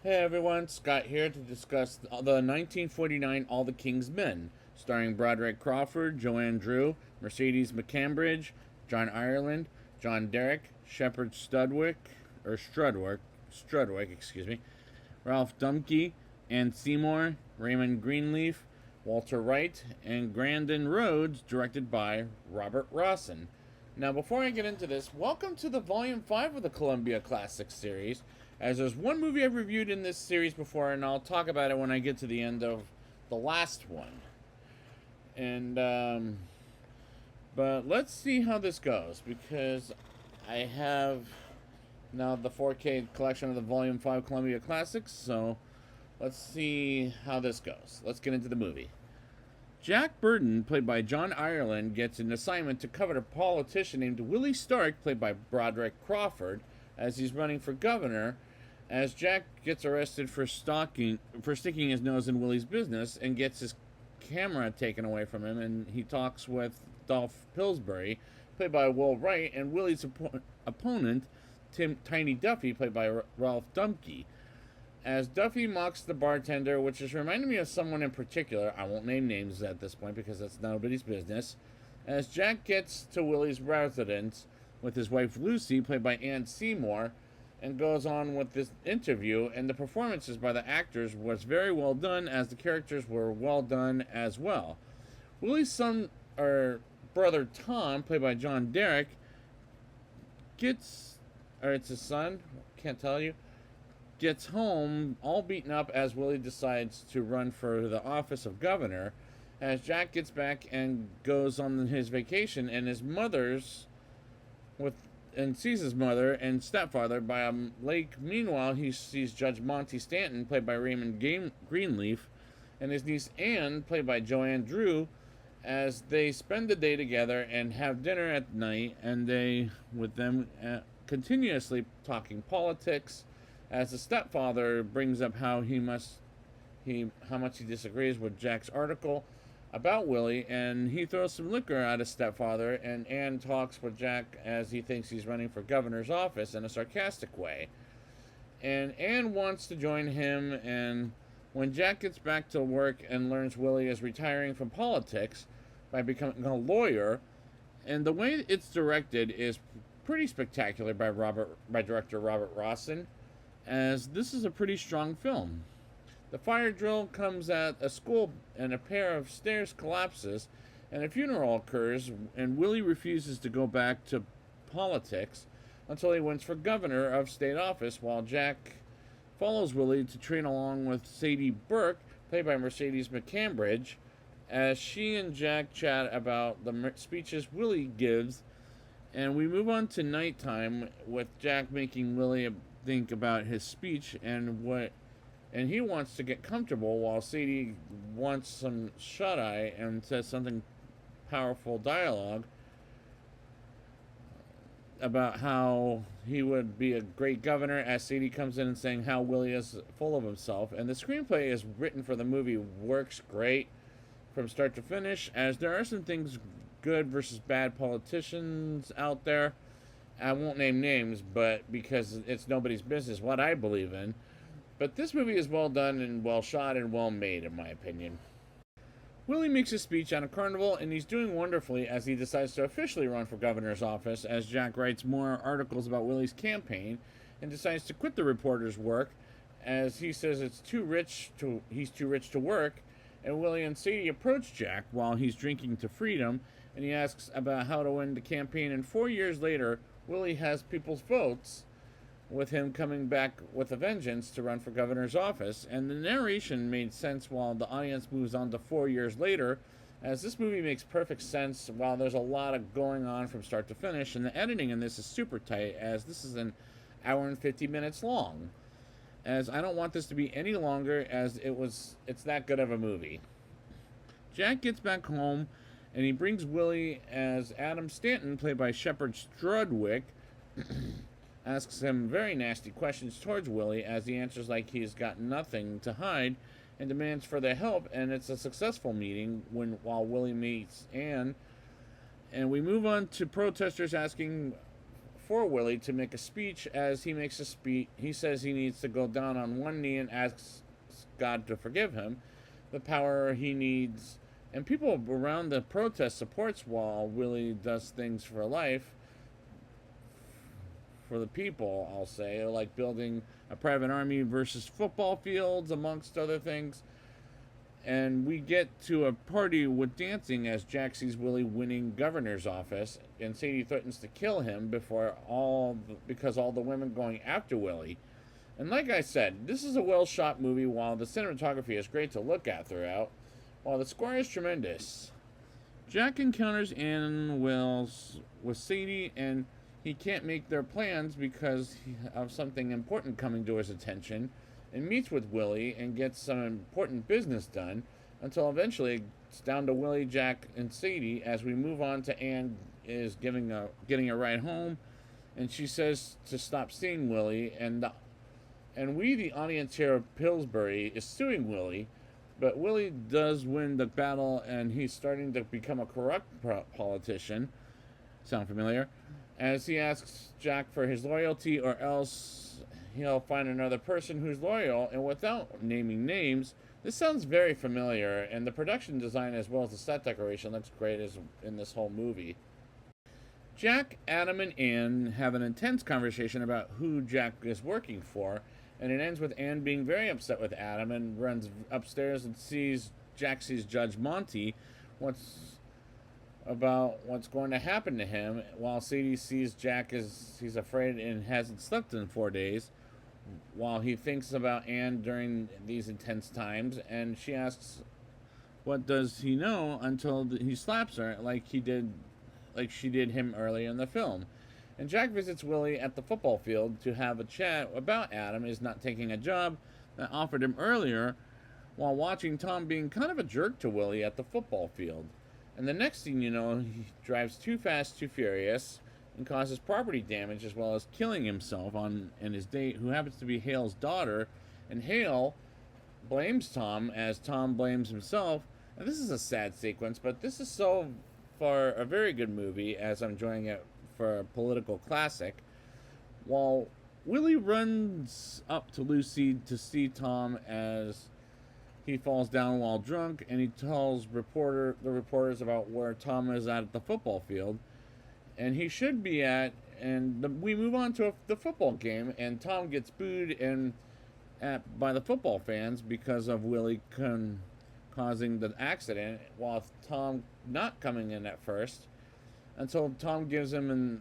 Hey everyone, Scott here to discuss the 1949 All the King's Men, starring Broderick Crawford, Joanne Drew, Mercedes McCambridge, John Ireland, John Derrick, Shepard Strudwick, Ralph Dumpke, Ann Seymour, Raymond Greenleaf, Walter Wright, and Grandin Rhodes, directed by Robert Rossen. Now, before I get into this, welcome to the Volume 5 of the Columbia Classics series, as there's one movie I've reviewed in this series before, and I'll talk about it when I get to the end of the last one. But let's see how this goes, because I have now the 4K collection of the Volume 5 Columbia Classics, so let's see how this goes. Let's get into the movie. Jack Burton, played by John Ireland, gets an assignment to cover a politician named Willie Stark, played by Broderick Crawford, as he's running for governor, as Jack gets arrested for sticking his nose in Willie's business and gets his camera taken away from him, and he talks with Dolph Pillsbury, played by Will Wright, and Willie's opponent, Tiny Duffy, played by Ralph Dumpke. As Duffy mocks the bartender, which is reminding me of someone in particular. I won't name names at this point because that's nobody's business. As Jack gets to Willie's residence with his wife Lucy, played by Ann Seymour, and goes on with this interview, and the performances by the actors was very well done, as the characters were well done as well. Willie's son, or brother Tom, played by John Derrick, it's his son, can't tell you, gets home all beaten up as Willie decides to run for the office of governor, as Jack gets back and goes on his vacation, and sees his mother and stepfather by a lake. Meanwhile, he sees Judge Monty Stanton, played by Raymond Greenleaf, and his niece Anne, played by Joanne Drew, as they spend the day together and have dinner at night, and they, with them, continuously talking politics, as the stepfather brings up how much he disagrees with Jack's article about Willie, and he throws some liquor at his stepfather, and Anne talks with Jack as he thinks he's running for governor's office in a sarcastic way. And Anne wants to join him, and when Jack gets back to work and learns Willie is retiring from politics by becoming a lawyer, and the way it's directed is pretty spectacular by director Robert Rossen, as this is a pretty strong film. The fire drill comes at a school, and a pair of stairs collapses, and a funeral occurs, and Willie refuses to go back to politics until he wins for governor of state office, while Jack follows Willie to train along with Sadie Burke, played by Mercedes McCambridge, as she and Jack chat about the speeches Willie gives, and we move on to nighttime with Jack making Willie think about his speech and he wants to get comfortable, while Sadie wants some shut-eye and says something powerful dialogue about how he would be a great governor, as Sadie comes in and saying how Willie is full of himself. And the screenplay is written for the movie works great from start to finish, as there are some things good versus bad politicians out there. I won't name names, but because it's nobody's business what I believe in. But this movie is well done and well shot and well made, in my opinion. Willie makes a speech at a carnival, and he's doing wonderfully as he decides to officially run for governor's office, as Jack writes more articles about Willie's campaign and decides to quit the reporter's work, as he says he's too rich to work, and Willie and Sadie approach Jack while he's drinking to freedom, and he asks about how to win the campaign, and 4 years later, Willie has people's votes, with him coming back with a vengeance to run for governor's office. And the narration made sense while the audience moves on to 4 years later, as this movie makes perfect sense while there's a lot of going on from start to finish, and the editing in this is super tight, as this is an hour and 50 minutes long, as I don't want this to be any longer, as it's that good of a movie. Jack gets back home, and he brings Willie, as Adam Stanton, played by Shepard Strudwick, asks him very nasty questions towards Willie, as he answers like he's got nothing to hide and demands further help, and it's a successful meeting while Willie meets Anne. And we move on to protesters asking before Willie to make a speech. As he makes a speech, he says he needs to go down on one knee and asks God to forgive him, the power he needs. And people around the protest supports while Willie does things for life, for the people, I'll say, like building a private army versus football fields, amongst other things. And we get to a party with dancing as Jack sees Willie winning governor's office, and Sadie threatens to kill him because all the women going after Willie. And like I said, this is a well shot movie. While the cinematography is great to look at throughout, while the score is tremendous. Jack encounters Ann Wells with Sadie, and he can't make their plans because of something important coming to his attention, and meets with Willie and gets some important business done, until eventually it's down to Willie, Jack, and Sadie as we move on to Ann is getting a ride home, and she says to stop seeing Willie, and we, the audience here of Pillsbury, is suing Willie, but Willie does win the battle, and he's starting to become a corrupt politician. Sound familiar? As he asks Jack for his loyalty, or else he'll find another person who's loyal, and without naming names, this sounds very familiar, and the production design as well as the set decoration looks great as in this whole movie. Jack, Adam, and Ann have an intense conversation about who Jack is working for, and it ends with Ann being very upset with Adam and runs upstairs and Jack sees Judge Monty about what's going to happen to him, while Sadie sees Jack as he's afraid and hasn't slept in 4 days, while he thinks about Ann during these intense times, and she asks what does he know until he slaps her like she did him earlier in the film. And Jack visits Willie at the football field to have a chat about Adam is not taking a job that offered him earlier, while watching Tom being kind of a jerk to Willie at the football field. And the next thing you know, he drives too fast, too furious, and causes property damage as well as killing himself and his date, who happens to be Hale's daughter. And Hale blames Tom as Tom blames himself. And this is a sad sequence, but this is so far a very good movie, as I'm enjoying it for a political classic. While Willie runs up to Lucy to see Tom as he falls down while drunk, and he tells the reporters about where Tom is at the football field, and he should be at. And we move on to the football game, and Tom gets booed by the football fans because of Willie causing the accident, while Tom not coming in at first, until Tom gets him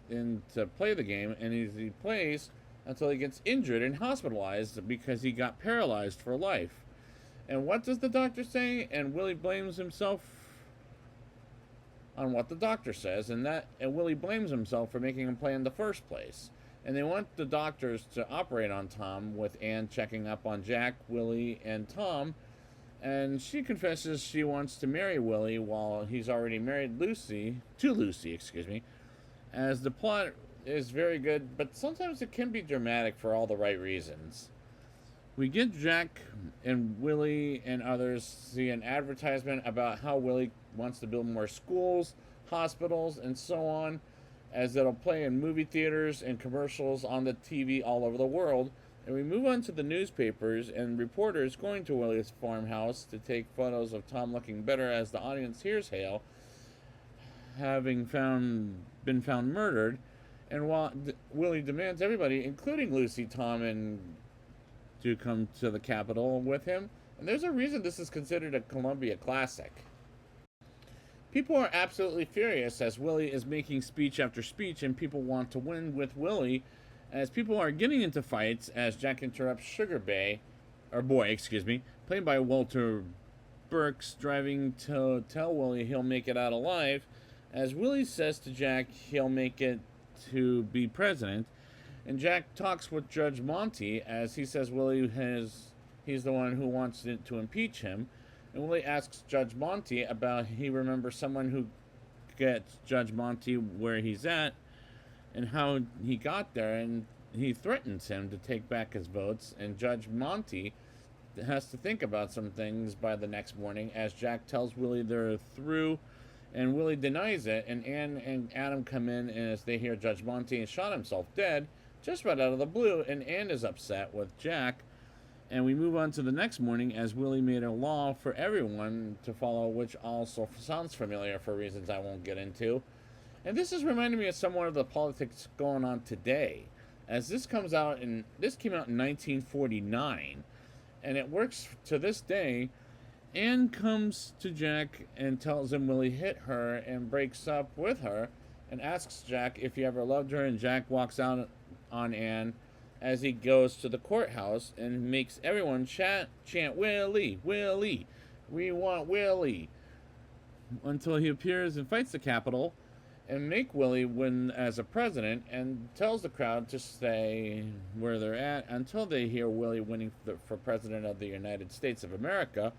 in to play the game, and he plays until he gets injured and hospitalized because he got paralyzed for life. And what does the doctor say? And Willie blames himself on what the doctor says, and Willie blames himself for making him play in the first place. And they want the doctors to operate on Tom, with Ann checking up on Jack, Willie, and Tom. And she confesses she wants to marry Willie while he's already married to Lucy, as the plot is very good, but sometimes it can be dramatic for all the right reasons. We get Jack and Willie and others see an advertisement about how Willie wants to build more schools, hospitals, and so on, as it'll play in movie theaters and commercials on the TV all over the world. And we move on to the newspapers and reporters going to Willie's farmhouse to take photos of Tom looking better, as the audience hears Hale having been found murdered. And while Willie demands everybody, including Lucy, Tom, to come to the Capitol with him. And there's a reason this is considered a Columbia classic. People are absolutely furious as Willie is making speech after speech, and people want to win with Willie, as people are getting into fights as Jack interrupts Boy, played by Walter Burks, driving to tell Willie he'll make it out alive, as Willie says to Jack he'll make it to be president. And Jack talks with Judge Monty, as he says he's the one who wants to impeach him. And Willie asks Judge Monty about he remembers someone who gets Judge Monty where he's at and how he got there, and he threatens him to take back his votes. And Judge Monty has to think about some things by the next morning, as Jack tells Willie they're through And Willie denies it, and Ann and Adam come in, and as they hear Judge Monty shot himself dead, just right out of the blue, and Ann is upset with Jack. And we move on to the next morning as Willie made a law for everyone to follow, which also sounds familiar for reasons I won't get into. And this is reminding me of somewhat of the politics going on today, as this came out in 1949, and it works to this day. Anne comes to Jack and tells him Willie hit her and breaks up with her, and asks Jack if he ever loved her, and Jack walks out on Anne as he goes to the courthouse and makes everyone chant Willie, Willie, we want Willie, until he appears and fights the Capitol and make Willie win as a president, and tells the crowd to stay where they're at until they hear Willie winning for president of the United States of America,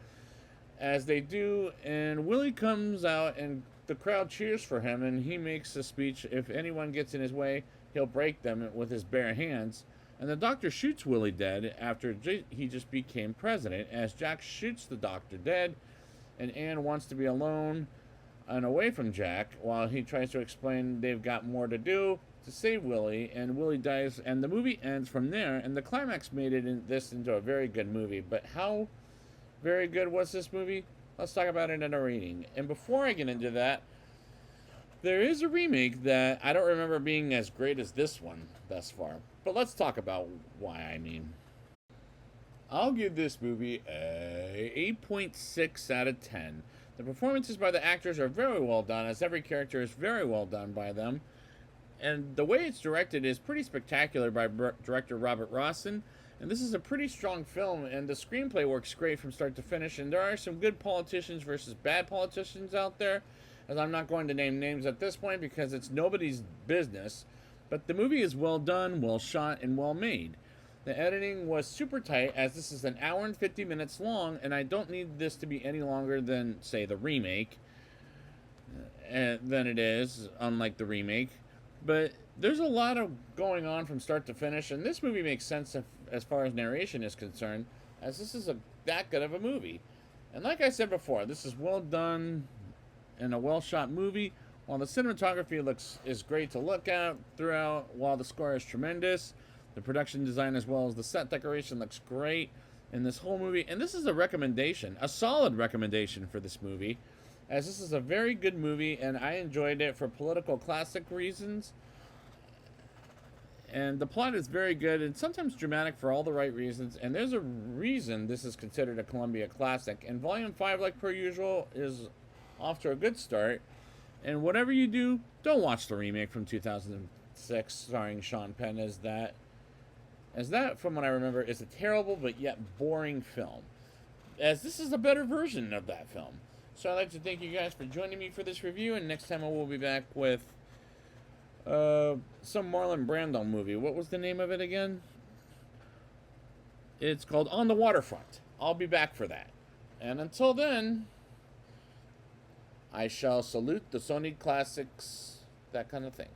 as they do. And Willie comes out and the crowd cheers for him, and he makes a speech: if anyone gets in his way, he'll break them with his bare hands. And the doctor shoots Willie dead after he just became president, as Jack shoots the doctor dead, and Anne wants to be alone and away from Jack while he tries to explain they've got more to do to save Willie, and Willie dies, and the movie ends from there. And the climax made this into a very good movie. But how very good was this movie? Let's talk about it in a rating. And before I get into that, there is a remake that I don't remember being as great as this one thus far. But let's talk about why I mean. I'll give this movie a 8.6 out of 10. The performances by the actors are very well done, as every character is very well done by them. And the way it's directed is pretty spectacular by director Robert Rossen. And this is a pretty strong film, and the screenplay works great from start to finish. And there are some good politicians versus bad politicians out there, as I'm not going to name names at this point because it's nobody's business. But the movie is well done, well shot, and well made. The editing was super tight, as this is an hour and 50 minutes long, and I don't need this to be any longer than, say, the remake than it is, unlike the remake. But there's a lot of going on from start to finish, and this movie makes sense as far as narration is concerned, as this is that good of a movie. And like I said before, this is well done and a well shot movie, while the cinematography is great to look at throughout, while the score is tremendous. The production design as well as the set decoration looks great in this whole movie. And this is a recommendation, a solid recommendation for this movie, as this is a very good movie, and I enjoyed it for political classic reasons. And the plot is very good and sometimes dramatic for all the right reasons. And there's a reason this is considered a Columbia classic. And Volume 5, like per usual, is off to a good start. And whatever you do, don't watch the remake from 2006 starring Sean Penn, as that, from what I remember, is a terrible but yet boring film, as this is a better version of that film. So I'd like to thank you guys for joining me for this review, and next time I will be back with some Marlon Brando movie. What was the name of it again? It's called On the Waterfront. I'll be back for that. And until then, I shall salute the Sony classics, that kind of thing.